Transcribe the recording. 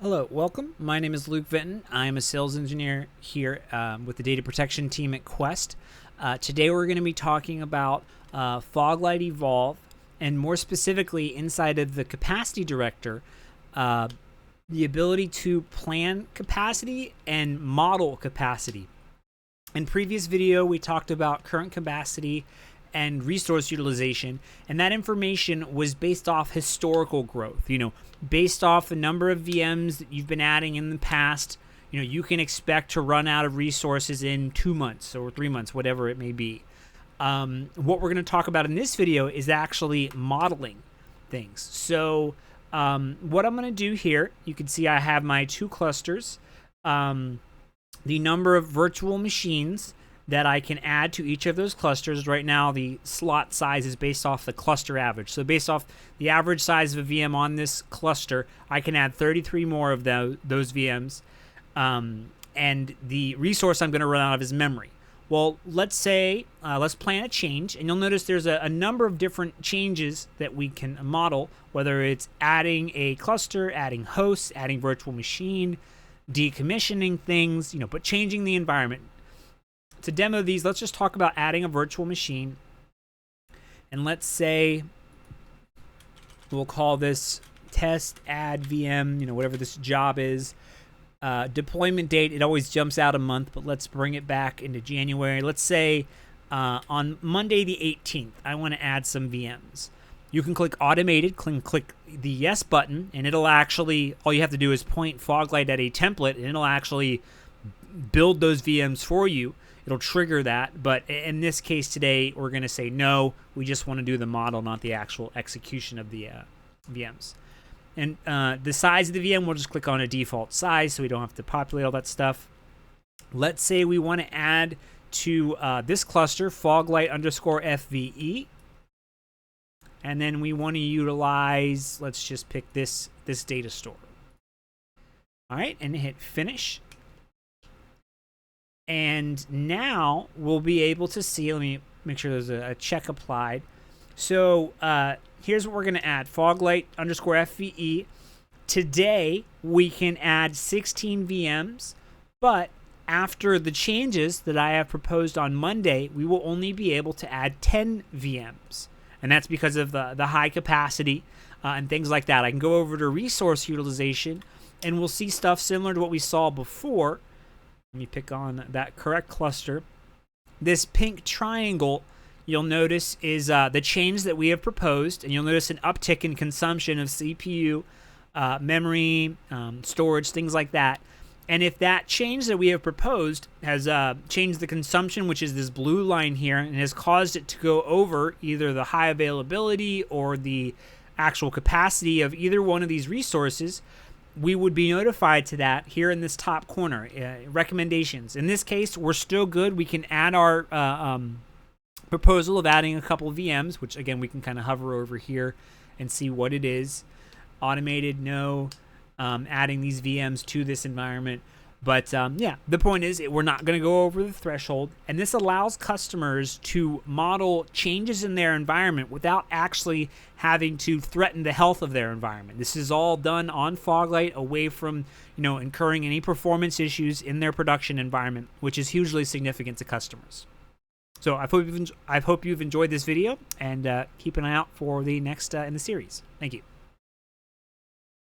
Hello, welcome. My name is Luke Vinton. I am a sales engineer here with the data protection team at Quest. Today we're going to be talking about Foglight Evolve, and more specifically inside of the capacity director, the ability to plan capacity and model capacity. In previous video, we talked about current capacity and resource utilization, and that information was based off historical growth. Based off the number of VMs that you've been adding in the past, you can expect to run out of resources in 2 months or 3 months, whatever it may be. What we're going to talk about in this video is actually modeling things. So what I'm going to do here, you can see I have my 2 clusters. The number of virtual machines that I can add to each of those clusters. Right now, the slot size is based off the cluster average. So based off the average size of a VM on this cluster, I can add 33 more of those VMs. And the resource I'm going to run out of is memory. Well, let's say, let's plan a change. And you'll notice there's a number of different changes that we can model, whether it's adding a cluster, adding hosts, adding virtual machine, decommissioning things, but changing the environment. To demo these, let's just talk about adding a virtual machine. And let's say we'll call this test add VM, whatever this job is. Deployment date, it always jumps out a month, but let's bring it back into January. Let's say on Monday the 18th, I want to add some VMs. You can click automated, click the yes button, and it'll actually, all you have to do is point Foglight at a template, and it'll actually build those VMs for you. It'll trigger that, but in this case today, we're going to say no. We just want to do the model, not the actual execution of the VMs. And the size of the VM, we'll just click on a default size so we don't have to populate all that stuff. Let's say we want to add to this cluster, Foglight _FVE. And then we want to utilize, let's just pick this data store. All right, and hit finish. And now we'll be able to see, let me make sure there's a check applied. So here's what we're going to add, Foglight _FVE. Today, we can add 16 VMs, but after the changes that I have proposed on Monday, we will only be able to add 10 VMs. And that's because of the high capacity and things like that. I can go over to resource utilization, and we'll see stuff similar to what we saw before. Let me pick on that correct cluster. This pink triangle, you'll notice, is the change that we have proposed, and you'll notice an uptick in consumption of CPU, memory, storage, things like that. And if that change that we have proposed has changed the consumption, which is this blue line here, and has caused it to go over either the high availability or the actual capacity of either one of these resources, we would be notified to that here in this top corner, recommendations. In this case, we're still good. We can add our proposal of adding a couple of VMs, which again, we can kind of hover over here and see what it is. Automated, no. Adding these VMs to this environment. But yeah, the point is we're not going to go over the threshold, and this allows customers to model changes in their environment without actually having to threaten the health of their environment. This is all done on Foglight, away from incurring any performance issues in their production environment, which is hugely significant to customers. So I hope you've enjoyed this video, and keep an eye out for the next in the series. Thank you.